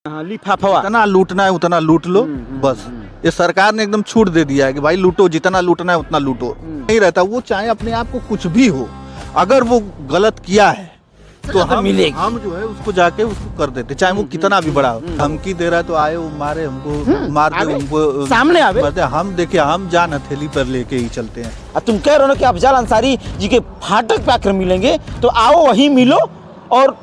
हाँ, लिफाफा जितना लूटना है उतना लूट लो बस। ये सरकार ने एकदम छूट दे दिया है कि भाई लूटो, जितना लूटना है उतना लूटो। नहीं रहता वो, चाहे अपने आप को कुछ भी हो, अगर वो गलत किया है तो हम जो है उसको जाके उसको कर देते, चाहे वो कितना भी बड़ा हो। धमकी दे रहा है तो आए वो मारे, हमको मार दे, उनको सामने आवे। हम देखिए, हम जान हथेली पर लेके ही चलते हैं। अब तुम कह रहे हो ना कि अफजल अंसारी जी के फाटक पे आकर मिलेंगे, तो आओ वहीं मिलो और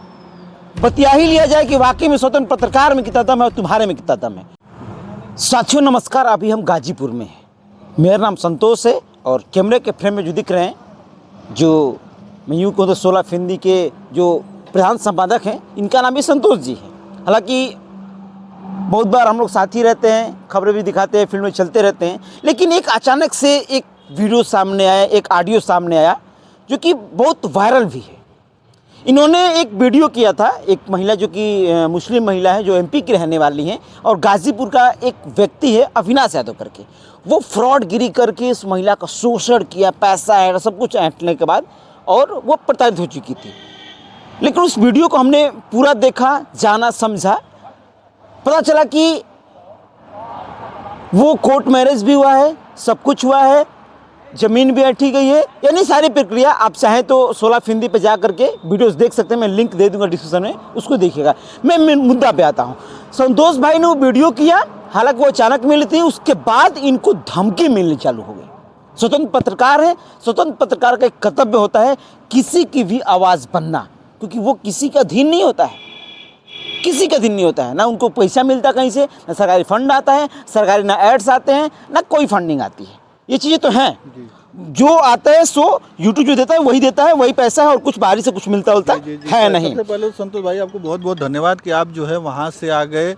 बतिया ही लिया जाए कि वाकई में स्वतंत्र पत्रकार में कितना दम है और तुम्हारे में कितना दम है। साथियों नमस्कार, अभी हम गाजीपुर में हैं। मेरा नाम संतोष है और कैमरे के फ्रेम में जो दिख रहे हैं, जो मैं यूँ कहूँ तो 16 फिंदी के जो प्रधान संपादक हैं, इनका नाम भी संतोष जी है। हालांकि बहुत बार हम लोग साथी रहते हैं, खबरें भी दिखाते हैं, फिल्में चलते रहते हैं, लेकिन एक अचानक से एक वीडियो सामने आया, एक ऑडियो सामने आया जो कि बहुत वायरल भी है। इन्होंने एक वीडियो किया था, एक महिला जो कि मुस्लिम महिला है, जो एमपी की रहने वाली हैं, और गाजीपुर का एक व्यक्ति है अविनाश यादव करके, वो फ्रॉडगिरी करके इस महिला का शोषण किया, पैसा है सब कुछ ऐंठने के बाद, और वो प्रताड़ित हो चुकी थी। लेकिन उस वीडियो को हमने पूरा देखा, जाना, समझा, पता चला कि वो कोर्ट मैरिज भी हुआ है, सब कुछ हुआ है, ज़मीन भी ऐंठी गई है, यानी सारी प्रक्रिया। आप चाहें तो 16 फिंदी पे जा करके वीडियोस देख सकते हैं, मैं लिंक दे दूंगा डिस्क्रिप्शन में, उसको देखिएगा। मैं मुद्दा पे आता हूँ। संतोष भाई ने वो वीडियो किया, हालांकि वो अचानक मिली थी, उसके बाद इनको धमकी मिलनी चालू हो गई। स्वतंत्र पत्रकार है, स्वतंत्र पत्रकार का एक कर्तव्य होता है किसी की भी आवाज़ बनना, क्योंकि वो किसी का अधीन नहीं होता है, किसी का अधीन नहीं होता है। ना उनको पैसा मिलता कहीं से, ना सरकारी फंड आता है, सरकारी ना एड्स आते हैं, ना कोई फंडिंग आती है। ये चीज़ें तो हैं, जो आता है सो यूट्यूब जो देता है वही देता है, वही पैसा है, और कुछ बाहरी से कुछ मिलता होता है नहीं। सबसे पहले संतोष भाई आपको बहुत बहुत धन्यवाद कि आप जो है वहाँ से आ गए,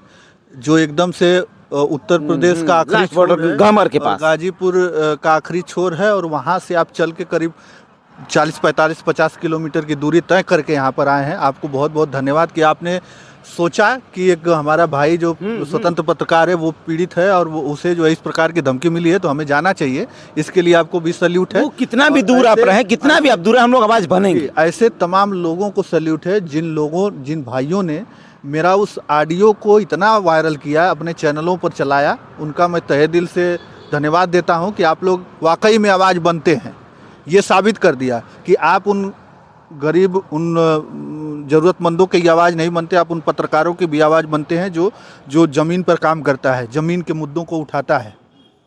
जो एकदम से उत्तर प्रदेश का आखिरी छोर है, गामर के पास गाजीपुर का आखिरी छोर है, और वहाँ से आप चल के करीब 40-45-50 किलोमीटर की दूरी तय करके यहाँ पर आए हैं। आपको बहुत बहुत धन्यवाद कि आपने सोचा कि एक हमारा भाई जो स्वतंत्र पत्रकार है वो पीड़ित है, और वो उसे जो है इस प्रकार की धमकी मिली है, तो हमें जाना चाहिए। इसके लिए आपको भी सल्यूट है। वो कितना भी दूर आप रहें, कितना भी आप दूर हैं, हम लोग आवाज़ बनेंगे। ऐसे तमाम लोगों को सल्यूट है जिन भाइयों ने मेरा उस ऑडियो को इतना वायरल किया, अपने चैनलों पर चलाया, उनका मैं तहे दिल से धन्यवाद देता हूं कि आप लोग वाकई में आवाज़ बनते हैं। ये साबित कर दिया कि आप उन गरीब, उन ज़रूरतमंदों की आवाज़ नहीं बनते, आप उन पत्रकारों की भी आवाज़ बनते हैं जो ज़मीन पर काम करता है, ज़मीन के मुद्दों को उठाता है।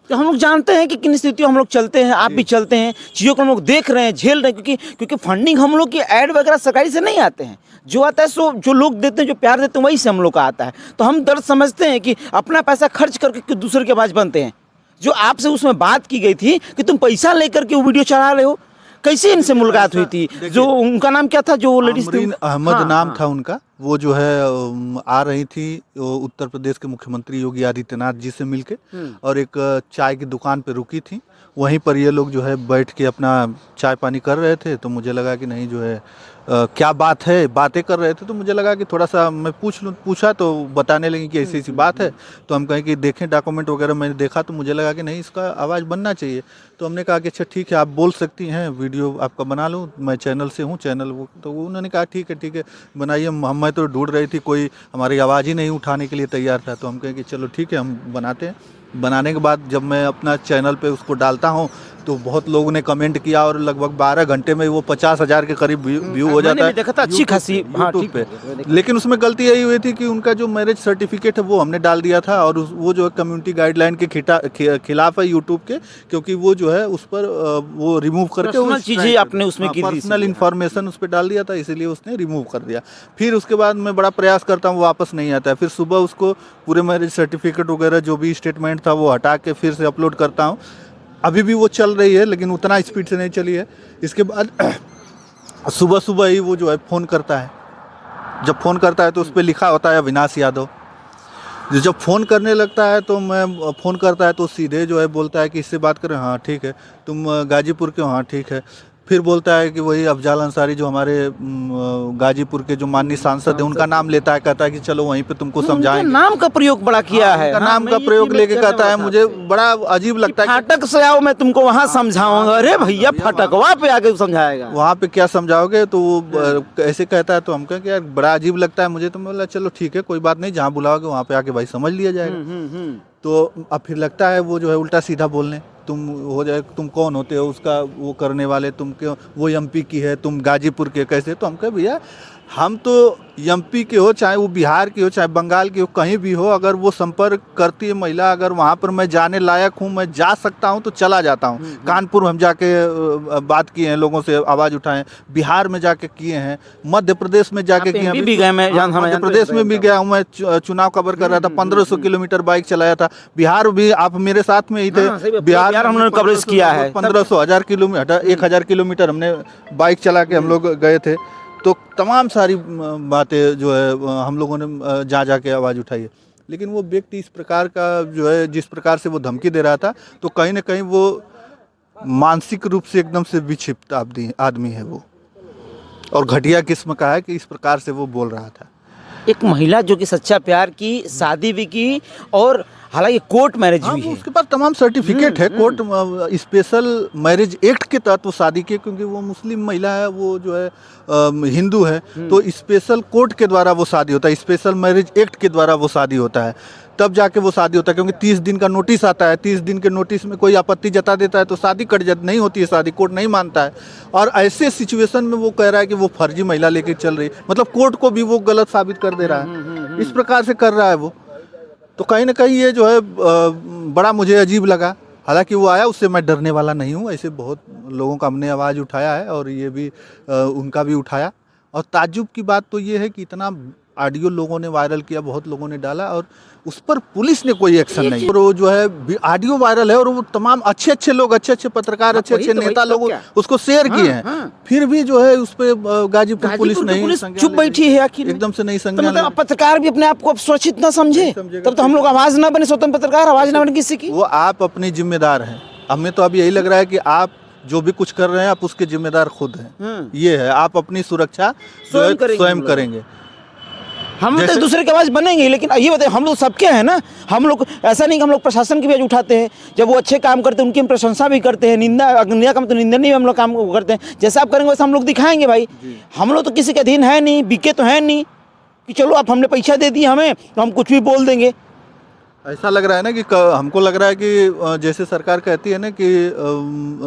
तो हम लोग जानते हैं कि किन स्थितियों हम लोग चलते हैं, आप भी चलते हैं, चीज़ों को हम लोग देख रहे हैं, झेल रहे हैं, क्योंकि फंडिंग हम लोग की ऐड वगैरह सरकारी से नहीं आते हैं। जो आता है सो जो लोग देते हैं, जो प्यार देते हैं, वही से हम लोग का आता है। तो हम दर्द समझते हैं कि अपना पैसा खर्च करके दूसरे की आवाज़ बनते हैं। जो आपसे उसमें बात की गई थी कि तुम पैसा लेकर के वो वीडियो चढ़ा रहे हो, कैसे इनसे मुलाकात हुई थी? जो उनका नाम क्या था, जो लेडीज थी? अहमद नाम था उनका। वो जो है आ रही थी उत्तर प्रदेश के मुख्यमंत्री योगी आदित्यनाथ जी से मिलके, और एक चाय की दुकान पे रुकी थी। वहीं पर ये लोग जो है बैठ के अपना चाय पानी कर रहे थे। तो मुझे लगा कि नहीं, जो है क्या बात है, बातें कर रहे थे, तो मुझे लगा कि थोड़ा सा मैं पूछा तो बताने लगी कि ऐसी ऐसी बात है। तो हम कहें कि देखें डॉक्यूमेंट वगैरह, मैंने देखा तो मुझे लगा कि नहीं, इसका आवाज़ बनना चाहिए। तो हमने कहा कि अच्छा ठीक है, आप बोल सकती हैं, वीडियो आपका बना लूँ, मैं चैनल से हूँ, चैनल वो। तो उन्होंने कहा ठीक है बनाइए। मैं तो ढूंढ रही थी, कोई हमारी आवाज़ ही नहीं उठाने के लिए तैयार था। तो हम कहें कि चलो ठीक है, हम बनाते हैं। बनाने के बाद जब मैं अपना चैनल पे उसको डालता हूँ तो बहुत लोगों ने कमेंट किया, और लगभग 12 घंटे में वो 50,000 के करीब व्यू हो जाता है। देखा था, अच्छी खासी यूट्यूब पे। लेकिन उसमें गलती यही हुई थी कि उनका जो मैरिज सर्टिफिकेट है वो हमने डाल दिया था, और वो जो है कम्युनिटी गाइडलाइन के खिलाफ है यूट्यूब के, क्योंकि वो जो है उस पर वो रिमूव करके चीज़ें आपने उसमें की, पर्सनल इन्फॉर्मेशन उस पर डाल दिया था, इसीलिए उसने रिमूव कर दिया। फिर उसके बाद मैं बड़ा प्रयास करता हूँ, वापस नहीं आता है। फिर सुबह उसको पूरे मैरिज सर्टिफिकेट वगैरह जो भी स्टेटमेंट था वो हटा के फिर से अपलोड करता हूँ। अभी भी वो चल रही है, लेकिन उतना स्पीड से नहीं चली है। इसके बाद सुबह ही वो जो है फ़ोन करता है। जब फ़ोन करता है तो उस पर लिखा होता है अविनाश यादव। जब फ़ोन करने लगता है तो मैं फ़ोन करता है तो सीधे जो है बोलता है कि इससे बात करें। हाँ ठीक है। तुम गाजीपुर के हो? हाँ ठीक है। फिर बोलता है कि वही अफजाल अंसारी जो हमारे गाजीपुर के जो माननीय सांसद है उनका नाम लेता है, कहता है कि चलो वहीं पे तुमको समझाएंगे। नाम का प्रयोग बड़ा किया है, उनका नाम का प्रयोग लेके कहता है, मुझे बड़ा अजीब लगता है। फाटक से आओ मैं तुमको वहाँ समझाऊंगा। अरे भैया फटकवा पे आके समझाएगा, वहाँ पे क्या समझाओगे? तो वो ऐसे कहता है, तो हम कहें कि यार बड़ा अजीब लगता है मुझे। तो मैं बोला चलो ठीक है कोई बात नहीं, जहाँ बुलाओगे वहाँ पे आके भाई समझ लिया जाएगा। तो अब फिर लगता है वो जो है उल्टा सीधा बोलने, तुम हो जाए तुम कौन होते हो उसका वो करने वाले, तुम क्यों, वो एमपी की है तुम गाजीपुर के कैसे? तो हम कहे भैया हम तो एमपी के हो, चाहे वो बिहार के हो, चाहे बंगाल के हो, कहीं भी हो, अगर वो संपर्क करती है महिला, अगर वहाँ पर मैं जाने लायक हूँ, मैं जा सकता हूँ तो चला जाता हूँ। कानपुर हम जाके बात किए हैं, लोगों से आवाज़ उठाए, बिहार में जाके किए हैं, मध्य प्रदेश में जाके किए हैं। मध्य प्रदेश में भी गया हूँ मैं, चुनाव कवर कर रहा था, 1500 किलोमीटर बाइक चलाया था। बिहार भी आप मेरे साथ में ही थे, बिहार हमने कवरेज किया है, 1500 1000 किलोमीटर 1000 किलोमीटर हमने बाइक चला के हम लोग गए थे। तो तमाम सारी बातें जो है हम लोगों ने जा के आवाज़ उठाई है। लेकिन वो व्यक्ति इस प्रकार का जो है, जिस प्रकार से वो धमकी दे रहा था, तो कहीं ना कहीं वो मानसिक रूप से एकदम से विक्षिप्त आदमी है वो, और घटिया किस्म का है कि इस प्रकार से वो बोल रहा था। एक महिला जो कि सच्चा प्यार की, शादी भी की, और हालांकि कोर्ट मैरिज भी है, उसके पास तमाम सर्टिफिकेट है, कोर्ट स्पेशल मैरिज एक्ट के तहत वो शादी की, क्योंकि वो मुस्लिम महिला है, वो जो है हिंदू है, तो स्पेशल कोर्ट के द्वारा वो शादी होता है, स्पेशल मैरिज एक्ट के द्वारा वो शादी होता है, तब जाके वो शादी होता है। क्योंकि 30 दिन का नोटिस आता है, 30 दिन के नोटिस में कोई आपत्ति जता देता है तो शादी कट जाती, नहीं होती है शादी, कोर्ट नहीं मानता है। और ऐसे सिचुएशन में वो कह रहा है कि वो फर्जी महिला लेके चल रही, मतलब कोर्ट को भी वो गलत साबित कर दे रहा है, इस प्रकार से कर रहा है वो। तो कहीं ना कहीं ये जो है बड़ा मुझे अजीब लगा। हालांकि वो आया, उससे मैं डरने वाला नहीं हूँ, ऐसे बहुत लोगों का हमने आवाज़ उठाया है और ये भी उनका भी उठाया। और ताज्जुब की बात तो ये है कि इतना ऑडियो लोगों ने वायरल किया, बहुत लोगों ने डाला, और उस पर पुलिस ने कोई एक्शन नहीं। और वो जो है ऑडियो वायरल है, और वो तमाम अच्छे लोग, अच्छे पत्रकार, अच्छे नेता लोग उसको शेयर किए हैं, फिर भी जो है उस पर गाजीपुर पुलिस नहीं, चुप बैठी है आखिर, एकदम से नहीं संज्ञान। मतलब पत्रकार भी अपने आप को सुरक्षित ना समझे, तब तो हम लोग आवाज ना बने, स्वतंत्र पत्रकार आवाज ना बने किसी की। वो आप अपनी जिम्मेदार हैं। हमें तो अब यही लग रहा है कि आप जो भी कुछ कर रहे हैं आप उसके जिम्मेदार खुद हैं। ये है, आप अपनी सुरक्षा स्वयं करेंगे। हम लोग तो दूसरे की आवाज बनेंगे, लेकिन ये बताइए हम लोग सबके हैं ना, हम लोग ऐसा नहीं कि हम लोग प्रशासन की भी उठाते हैं, जब वो अच्छे काम करते हैं उनकी हम प्रशंसा भी करते हैं, निंदा काम तो निंदनीय हम लोग काम करते हैं। जैसा आप करेंगे वैसा हम लोग दिखाएंगे भाई। हम लोग तो किसी के अधीन है नहीं, बिके तो है नहीं कि चलो आप हमने पैसा दे दिया हमें तो हम कुछ भी बोल देंगे। ऐसा लग रहा है ना कि हमको लग रहा है कि जैसे सरकार कहती है ना कि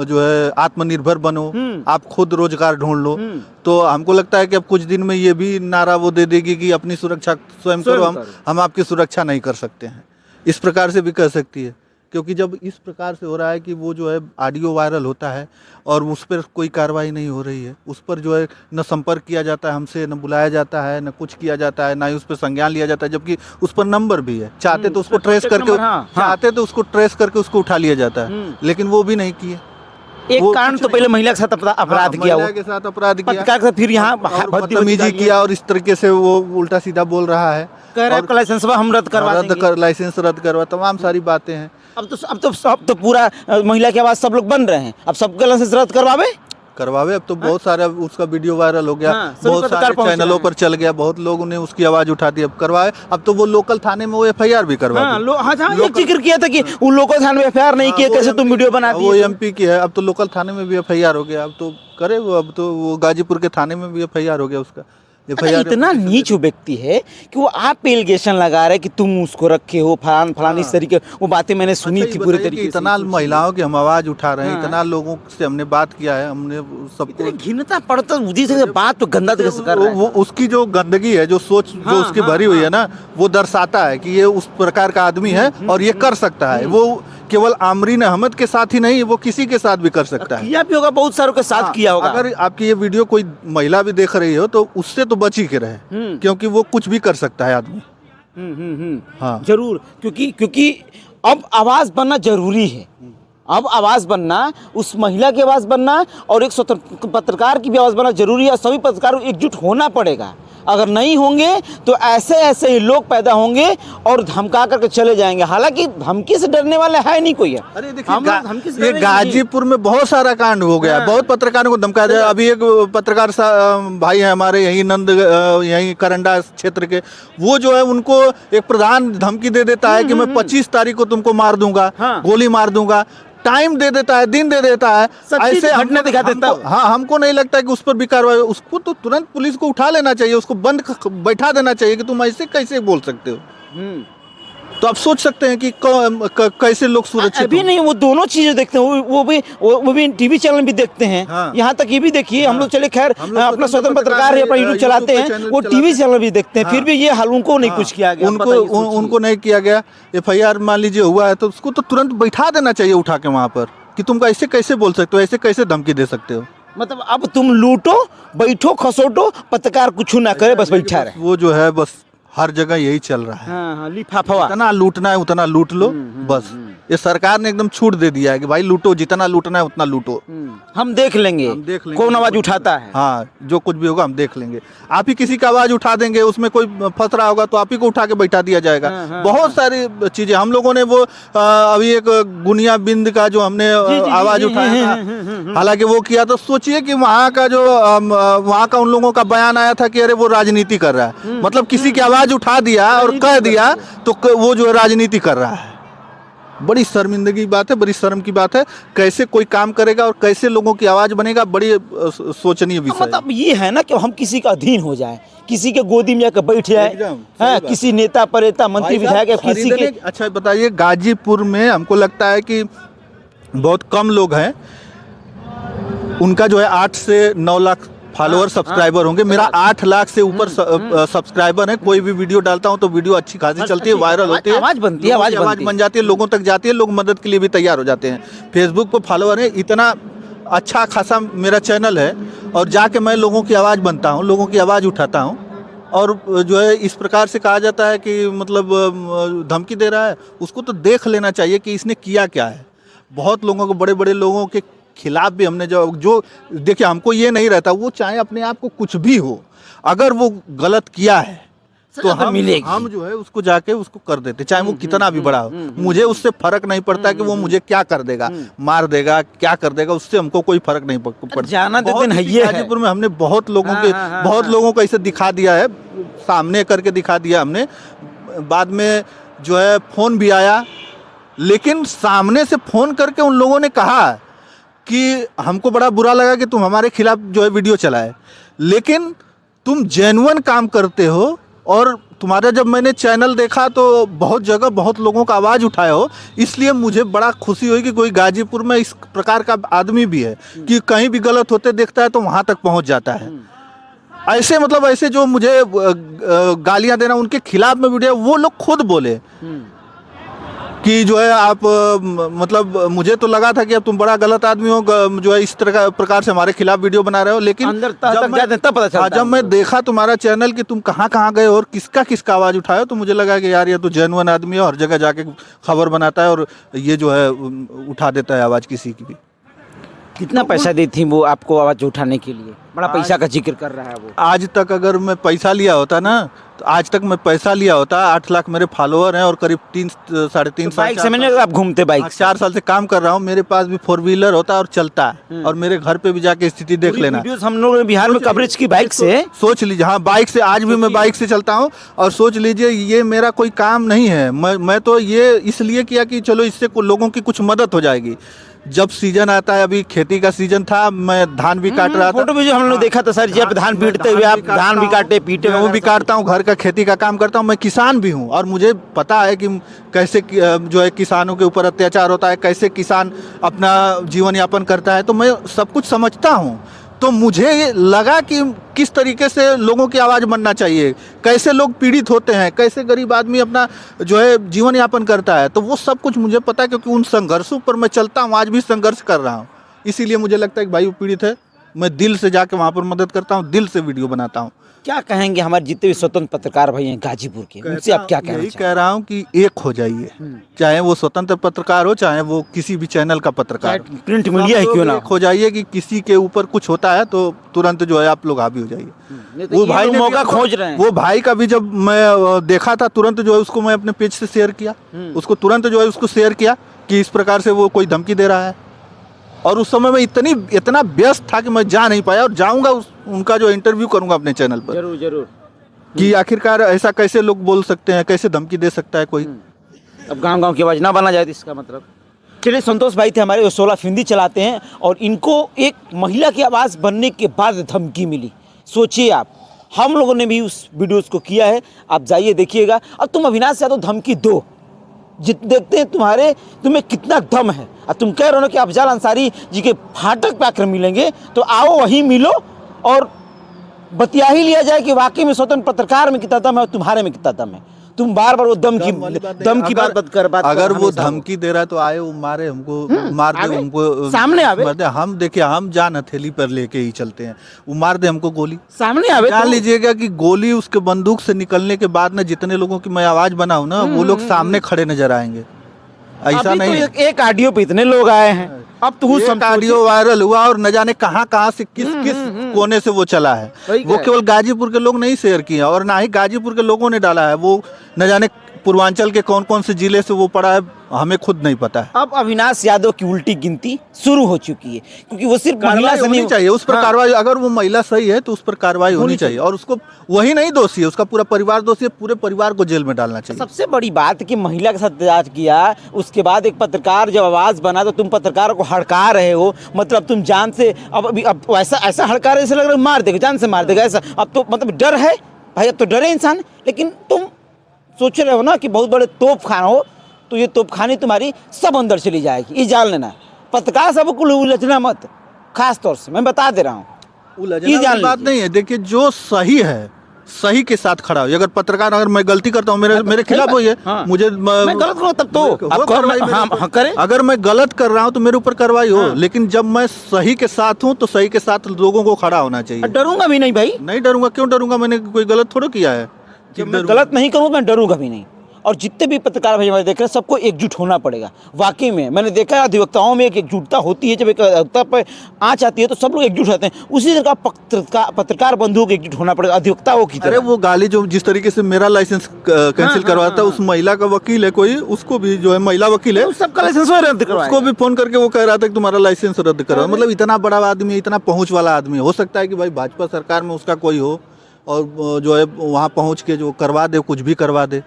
जो है आत्मनिर्भर बनो, आप खुद रोजगार ढूंढ लो, तो हमको लगता है कि अब कुछ दिन में ये भी नारा वो दे देगी कि अपनी सुरक्षा स्वयं करो, हम आपकी सुरक्षा नहीं कर सकते हैं, इस प्रकार से भी कह सकती है। क्योंकि जब इस प्रकार से हो रहा है कि वो जो है ऑडियो वायरल होता है और उस पर कोई कार्रवाई नहीं हो रही है, उस पर जो है न संपर्क किया जाता है हमसे, न बुलाया जाता है, न कुछ किया जाता है, ना ही उस पर संज्ञान लिया जाता है, जबकि उस पर नंबर भी है, चाहते तो उसको ट्रेस करके चाहते तो उसको ट्रेस करके उसको उठा लिया जाता है, लेकिन वो भी नहीं किए। एक कांड तो पहले महिला के साथ अपराध किया, महिला के साथ अपराध किया, फिर यहाँ बदतमीजी किया, और इस तरीके से वो उल्टा सीधा बोल रहा है, कह रहा है लाइसेंस हम रद्द करवा, लाइसेंस रद्द करवा, तमाम सारी बातें हैं। अब तो पूरा महिला के आवाज सब लोग बन रहे हैं, अब सबका लाइसेंस रद्द करवावे। अब तो बहुत सारा उसका वीडियो वायरल हो गया, बहुत सारे चैनलों पर चल गया, बहुत लोगों ने उसकी आवाज उठा दी, अब करवाए। अब तो वो लोकल थाने में वो FIR भी करवा दी। एक जिक्र किया था कि उन लोकल थाने में FIR नहीं किया, कैसे तुम वीडियो बना दिए। वो MP की है, अब तो लोकल थाने में भी FIR हो गया, अब तो करे वो, अब तो वो गाजीपुर के थाने में भी FIR हो गया उसका। इतना नीच व्यक्ति है कि वो आप पे एलिगेशन लगा रहे कि तुम उसको रखे हो, फलान इस तरीके, वो बातें मैंने सुनी थी पूरे तरीके से। इतना महिलाओं की हम आवाज उठा रहे हैं, इतना लोगों से हमने बात किया है, हमने सबको घिनता पड़ता उसी से बात तो गंदा तरीके से कर रहा है। वो उसकी जो गंदगी है, जो सोच जो उसकी भरी हुई है ना, वो दर्शाता है कि ये उस प्रकार का आदमी है और ये कर सकता है। वो केवल आमरीन अहमद के साथ ही नहीं, वो किसी के साथ भी कर सकता है। किया भी होगा, बहुत सारों के साथ किया होगा। अगर आपकी ये वीडियो कोई महिला भी देख रही हो तो उससे तो बच ही के रहे, क्योंकि वो कुछ भी कर सकता है आदमी। हाँ जरूर, क्योंकि अब आवाज बनना जरूरी है। अब आवाज बनना, उस महिला की आवाज बनना और एक स्वतंत्र पत्रकार की भी आवाज बनना जरूरी है। सभी पत्रकारों को एकजुट होना पड़ेगा। अगर नहीं होंगे तो ऐसे ऐसे ही लोग पैदा होंगे और धमका करके चले जाएंगे। हालांकि धमकी से डरने वाला है नहीं कोई है। अरे देखिए हम लोग धमकी से ये डरेंगे गाजीपुर में बहुत सारा कांड हो गया, बहुत पत्रकारों को धमकाया जाए। अभी एक पत्रकार भाई है हमारे यही यही करंडा क्षेत्र के, वो जो है उनको एक प्रधान धमकी दे देता है कि मैं 25 तारीख को तुमको मार दूंगा, गोली मार दूंगा, टाइम दे देता है, दिन दे देता है, ऐसे घटना दिखा देता है। हाँ, हमको नहीं लगता कि उस पर भी कार्रवाई, उसको तो तुरंत पुलिस को उठा लेना चाहिए, उसको बंद बैठा देना चाहिए कि तुम ऐसे कैसे बोल सकते हो। तो आप सोच सकते हैं कि कैसे लोग सुरक्षित अभी नहीं, वो दोनों चीजें देखते हैं, वो भी टीवी चैनल भी देखते हैं। हाँ। यहाँ तक ये भी देखिए, हम लोग चले खैर अपना स्वतंत्र पत्रकार पत्रकार है, अपना है, यूट्यूब चलाते यूट्यूब हैं, पे वो चैनल टीवी चलाते चैनल भी देखते हैं, फिर भी ये हाल उनको नहीं कुछ किया गया। उनको नहीं किया गया। FIR मान लीजिए हुआ है तो उसको तो तुरंत बैठा देना चाहिए उठा के वहाँ पर, कि तुम ऐसे कैसे बोल सकते हो, ऐसे कैसे धमकी दे सकते हो। मतलब अब तुम लूटो, बैठो, खसोटो, पत्रकार कुछ ना करे, बस बैठा रहे। वो जो है बस हर जगह यही चल रहा है। हाँ, लिफाफा। जितना लूटना है उतना लूट लो, बस। ये सरकार ने एकदम छूट दे दिया है कि भाई लूटो, जितना लूटना है उतना लूटो, हम देख लेंगे कौन आवाज उठाता है। हाँ, जो कुछ भी होगा हम देख लेंगे। आप ही किसी का आवाज उठा देंगे, उसमें कोई फंस रहा होगा तो आप ही को उठा के बैठा दिया जाएगा। बहुत सारी चीजें हम लोगों ने वो अभी एक गुनिया बिंद का जो हमने आवाज उठाया था, हालांकि वो किया तो सोचिए कि वहाँ का जो वहाँ का उन लोगों का बयान आया था कि अरे वो राजनीति कर रहा है, मतलब किसी की आवाज उठा दिया और कह दिया तो वो जो राजनीति कर रहा है। बड़ी शर्मिंदगी की बात है, बड़ी शर्म की बात है। कैसे कोई काम करेगा और कैसे लोगों की आवाज बनेगा, बड़ी सोचनीय विषय। मतलब ये है ना कि हम किसी का अधीन हो जाए, किसी के गोदी में जाकर बैठ जाए, किसी नेता परेता मंत्री विधायक किसी के। अच्छा बताइए, गाजीपुर में हमको लगता है कि बहुत कम लोग हैं, उनका जो है 8 से 9 लाख फॉलोअर सब्सक्राइबर होंगे। मेरा 8 लाख से ऊपर सब्सक्राइबर है। कोई भी वीडियो डालता हूं तो वीडियो अच्छी खासी चलती है, वायरल होती है, आवाज बनती है, आवाज बन जाती है, लोगों तक जाती है, लोग मदद के लिए भी तैयार हो जाते हैं। फेसबुक पर फॉलोअर है, इतना अच्छा खासा मेरा चैनल है, और जाके मैं लोगों की आवाज़ बनता हूँ, लोगों की आवाज़ उठाता हूँ। और जो है इस प्रकार से कहा जाता है कि मतलब धमकी दे रहा है, उसको तो देख लेना चाहिए कि इसने किया क्या है। बहुत लोगों को, बड़े बड़े लोगों के खिलाफ भी हमने जो देखिए, हमको ये नहीं रहता, वो चाहे अपने आप को कुछ भी हो, अगर वो गलत किया है तो हम जो है उसको जाके उसको कर देते, चाहे वो कितना भी बड़ा हो। मुझे उससे फर्क नहीं पड़ता कि वो मुझे क्या कर देगा, मार देगा, क्या कर देगा, उससे हमको कोई फर्क नहीं पड़ता। जाना देते नहीं है। गाजीपुर में हमने बहुत लोगों को ऐसे दिखा दिया है, सामने करके दिखा दिया हमने। बाद में जो है फोन भी आया, लेकिन सामने से फोन करके उन लोगों ने कहा कि हमको बड़ा बुरा लगा कि तुम हमारे खिलाफ जो है वीडियो चलाए, लेकिन तुम जेन्युइन काम करते हो, और तुम्हारा जब मैंने चैनल देखा तो बहुत जगह बहुत लोगों का आवाज़ उठाया हो, इसलिए मुझे बड़ा खुशी हुई कि कोई गाजीपुर में इस प्रकार का आदमी भी है कि कहीं भी गलत होते देखता है तो वहाँ तक पहुँच जाता है। ऐसे मतलब ऐसे जो मुझे गालियाँ देना, उनके खिलाफ में वीडियो, वो लोग खुद बोले कि जो है आप मतलब मुझे तो लगा था कि अब तुम बड़ा गलत आदमी हो, जो है इस तरह प्रकार से हमारे खिलाफ वीडियो बना रहे हो, लेकिन अंदर तब पता चलता है। जब मैं देखा तुम्हारा चैनल कि तुम कहाँ कहाँ गए और किसका आवाज़ उठाया, तो मुझे लगा कि यार ये तो जेन्युइन आदमी है, हर जगह जाके खबर बनाता है और ये जो है उठा देता है आवाज़ किसी की भी। कितना पैसा दी थी वो आपको आवाज़ उठाने के लिए? बड़ा पैसा का जिक्र कर रहा है वो। आज तक अगर मैं पैसा लिया होता ना, तो आज तक मैं पैसा लिया होता। 8 लाख मेरे फॉलोअर हैं और करीब 3-3.5 साल बाइक से मैंने आप घूमते बाइक 4 साल से काम कर रहा हूँ। मेरे पास भी 4 व्हीलर होता है और चलता है, और मेरे घर पे भी जाके स्थिति देख लेना। हम लोग बिहार में कवरेज की बाइक से, सोच लीजिए, हाँ बाइक से, आज भी मैं बाइक से चलता हूँ। और सोच लीजिए ये मेरा कोई काम नहीं है, मैं तो ये इसलिए किया कि चलो इससे लोगों की कुछ मदद हो जाएगी। जब सीजन आता है, अभी खेती का सीजन था, मैं धान भी काट रहा था, फोटो भी हम लोग देखा था सर, जब धान पीटते हुए आप धान भी काटे पीटे, वो भी काटता हूँ, घर का खेती का काम करता हूँ। मैं किसान भी हूँ और मुझे पता है कि कैसे जो है किसानों के ऊपर अत्याचार होता है, कैसे किसान अपना जीवन यापन करता है, तो मैं सब कुछ समझता हूँ। तो मुझे ये लगा कि किस तरीके से लोगों की आवाज़ बनना चाहिए, कैसे लोग पीड़ित होते हैं, कैसे गरीब आदमी अपना जो है जीवन यापन करता है, तो वो सब कुछ मुझे पता है, क्योंकि उन संघर्षों पर मैं चलता हूँ, आज भी संघर्ष कर रहा हूँ। इसीलिए मुझे लगता है कि भाई वो पीड़ित है, मैं दिल से जाके वहाँ पर मदद करता हूँ, दिल से वीडियो बनाता हूँ। क्या कहेंगे हमारे जितने भी स्वतंत्र पत्रकार भाई हैं गाजीपुर के, उनसे आप क्या कहना यही चाहेंगे? कह रहा हूँ कि एक हो जाइए, चाहे वो स्वतंत्र पत्रकार हो, चाहे वो किसी भी चैनल का पत्रकार हो। प्रिंट मीडिया है सब क्यों लोग ना एक हो जाइए कि किसी के ऊपर कुछ होता है तो तुरंत जो है आप लोग हावी हो जाइए। वो भाई ने मौका भी- खोज रहे हैं। वो भाई का भी जब मैं देखा था, तुरंत जो है उसको मैं अपने पेज से शेयर किया, उसको तुरंत जो है उसको शेयर किया कि इस प्रकार से वो कोई धमकी दे रहा है। और उस समय मैं इतना व्यस्त था कि मैं जा नहीं पाया, और जाऊंगा उनका जो इंटरव्यू करूंगा अपने चैनल पर, जरूर जरूर। कि आखिरकार ऐसा कैसे लोग बोल सकते हैं, कैसे धमकी दे सकता है कोई। अब गांव-गांव की आवाज ना बना जाए तो इसका मतलब। चलिए, संतोष भाई थे हमारे, वो 16 फिंदी चलाते हैं और इनको एक महिला की आवाज़ बनने के बाद धमकी मिली। सोचिए आप, हम लोगों ने भी उस वीडियोस को किया है, आप जाइए देखिएगा। अब तुम अविनाश यादव धमकी दो, देखते हैं तुम्हें कितना दम है। और तुम कह रहे हो ना कि अफजल अंसारी जी के फाटक पे आकर मिलेंगे, तो आओ वहीं मिलो और बतिया ही लिया जाए कि वाकई में स्वतंत्र पत्रकार में कितना दम है और तुम्हारे में कितना दम है। तुम बार बार वो दम की बात कर अगर वो हमेशा धमकी दे रहा है तो आए, वो मारे हमको, मार दे आवे, हमको, सामने आवे। मार दे। हम देखिए, हम जान हथेली पर लेके ही चलते हैं, वो मार दे हमको गोली। सामने आवे जान तो लीजिएगा कि गोली उसके बंदूक से निकलने के बाद ना, जितने लोगों की मैं आवाज बनाऊं ना, वो लोग सामने खड़े नजर आएंगे। ऐसा अभी नहीं तो है। एक ऑडियो पे इतने लोग आए हैं, अब तो उस एक ऑडियो वायरल हुआ और न जाने कहाँ से किस कोने से वो चला है। सही वो कह केवल गाजीपुर के लोग नहीं शेयर किए और ना ही गाजीपुर के लोगों ने डाला है, वो न जाने पूर्वांचल के कौन कौन से जिले से वो पड़ा है, हमें खुद नहीं पता है। अब अविनाश यादव की उल्टी गिनती शुरू हो चुकी है, क्योंकि वो सिर्फ महिला कार्रवाई से होनी नहीं चाहिए उस पर। हाँ। कार्रवाई, अगर वो महिला सही है तो उस पर कार्रवाई होनी चाहिए, और उसको वही नहीं दोषी है, उसका पूरा परिवार दोषी है, पूरे परिवार को जेल में डालना चाहिए। सबसे बड़ी बात कि महिला के साथ अत्याचार किया, उसके बाद एक पत्रकार जब आवाज बना तो तुम पत्रकार को हड़का रहे हो, मतलब तुम जान से अब ऐसा हड़का रहे, ऐसा लग रहा है मार देगा, जान से मार देगा ऐसा। अब तो मतलब डर है भाई, अब तो डरे इंसान। लेकिन तुम सोच रहे हो ना कि बहुत बड़े तोप खाना हो, तो ये तोपखानी तुम्हारी सब अंदर चली जाएगी, ये जान लेना। पत्रकार सबको उलझना मत, खास तौर से मैं बता दे रहा हूँ, उलझना वाली बात नहीं है। देखिए, जो सही है सही के साथ खड़ा हो। अगर पत्रकार, अगर मैं गलती करता हूँ, मेरे खिलाफ हुई है, हाँ। मुझे मैं गलत करूँ तब तो आप कार्रवाई मेरे हाँ ऊपर। हाँ करें। अगर मैं गलत कर रहा हूँ तो मेरे ऊपर कार्रवाई हो, लेकिन जब मैं सही के साथ हूँ तो सही के साथ लोगों को खड़ा होना चाहिए। डरूंगा भी नहीं भाई, नहीं डरूंगा, क्यों डरूंगा? मैंने कोई गलत थोड़ा किया है। जब मैं गलत नहीं करूँ मैं डरूंगा भी नहीं। और जितने भी पत्रकार भाई हमारे देख रहे हैं, सबको एकजुट होना पड़ेगा। वाकई में मैंने देखा है अधिवक्ताओं में एक एकजुटता होती है, जब एक अधिवक्ता पर आँच आती है तो सब लोग एकजुट होते हैं। उसी तरह पत्रकार बंधुओं को एकजुट होना पड़ेगा अधिवक्ताओं की तरह। अरे वो गाली जो जिस तरीके से मेरा लाइसेंस कैंसिल करवाता है, उस महिला का वकील है कोई, उसको भी जो है महिला वकील है, उस सबका लाइसेंस रद्द करवाएगा। उसको भी फोन करके वो कह रहा था कि तुम्हारा लाइसेंस रद्द करो। मतलब इतना बड़ा आदमी, इतना पहुंच वाला आदमी। हो सकता है कि भाई भाजपा सरकार में उसका कोई हो और जो है वहाँ पहुंच के जो करवा दे, कुछ भी करवा दे,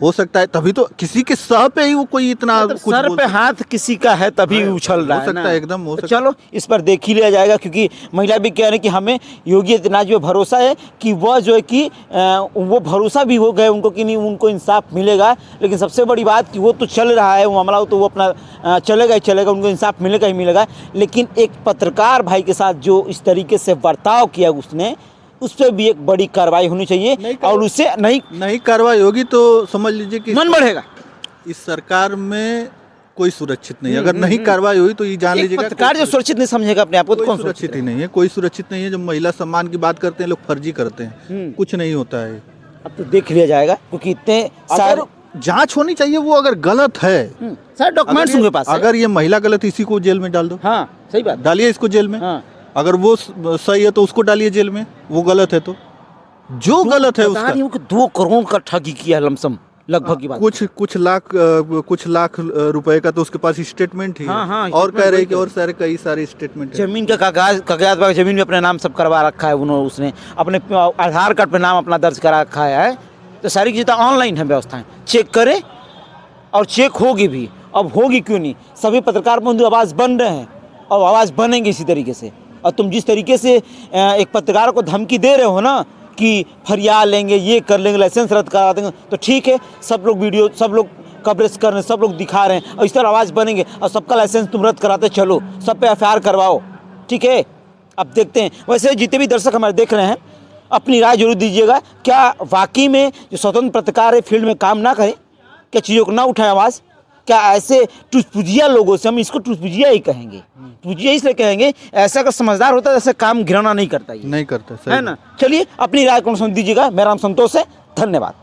हो सकता है। तभी तो किसी के सह पे ही वो कोई इतना मतलब कुछ सर बोल पे हाथ किसी का है तभी उछल रहा हो है सकता ना। है, एकदम हो तो सकता है। चलो इस पर देख ही लिया जाएगा, क्योंकि महिला भी कह रहे हैं कि हमें योगी आदित्यनाथ जी पे भरोसा है कि वह जो है कि वो भरोसा भी हो गए उनको कि नहीं, उनको इंसाफ मिलेगा। लेकिन सबसे बड़ी बात कि वो तो चल रहा है वो मामला, तो वो अपना चलेगा ही चलेगा, उनको इंसाफ मिलेगा ही मिलेगा। लेकिन एक पत्रकार भाई के साथ जो इस तरीके से बर्ताव किया उसने, उस पर भी एक बड़ी कार्रवाई होनी चाहिए। और उससे नहीं कार्रवाई होगी तो समझ लीजिए कि मन बढ़ेगा। इस सरकार में कोई सुरक्षित नहीं है। अगर नहीं कार्रवाई हुई तो ये जान एक लीजिएगा पत्रकार जो सुरक्षित नहीं समझेगा अपने आप को, तो कोई कौन सुरक्षित ही नहीं है। कोई सुरक्षित नहीं है। जब महिला सम्मान की बात करते हैं लोग फर्जी करते हैं, कुछ नहीं होता है। अब तो देख लिया जाएगा, क्योंकि इतने सारे जांच होनी चाहिए। वो अगर गलत है, सारे डॉक्यूमेंट्स उनके पास है। अगर ये महिला गलत, इसी को जेल में डाल दो। हाँ सही बात। डालिए इसको जेल में। हाँ। अगर वो सही है तो उसको डालिए जेल में, वो गलत है तो जो गलत है उसका। 2 करोड़ का ठगी किया लमसम लगभग की बात। कुछ लाख रुपए का तो उसके पास स्टेटमेंट ही है। हाँ, और कह रहे कि और कई सारे स्टेटमेंट है। जमीन का कागजात पर जमीन में अपने नाम सब करवा रखा है उसने अपने आधार कार्ड पे नाम अपना दर्ज करा रखा है। तो सारी चीज़ें ऑनलाइन है, व्यवस्थाएं चेक करे और चेक होगी भी। अब होगी क्यों नहीं, सभी पत्रकार बंधु आवाज़ बन रहे हैं और आवाज़ बनेंगे इसी तरीके से। और तुम जिस तरीके से एक पत्रकार को धमकी दे रहे हो ना कि फरियाद लेंगे, ये कर लेंगे, लाइसेंस रद्द करा देंगे, तो ठीक है, सब लोग वीडियो, सब लोग कवरेज कर रहे हैं, सब लोग दिखा रहे हैं और इस तरह आवाज़ बनेंगे और सबका लाइसेंस तुम रद्द कराते चलो, सब पे FIR करवाओ, ठीक है। अब देखते हैं। वैसे जितने भी दर्शक हमारे देख रहे हैं, अपनी राय जरूर दीजिएगा। क्या वाकई में जो स्वतंत्र पत्रकार है फील्ड में काम ना करें, क्या चीज़ों को ना उठाए आवाज़, क्या ऐसे टुसपुजिया लोगों से, हम इसको टुसपुजिया ही कहेंगे, टुसपुजिया इसलिए कहेंगे, ऐसा अगर समझदार होता है ऐसे काम घिनौना नहीं करता ये, नहीं करते, सही है ना। चलिए अपनी राय कौन सुन दीजिएगा। मेरा नाम संतोष है, धन्यवाद।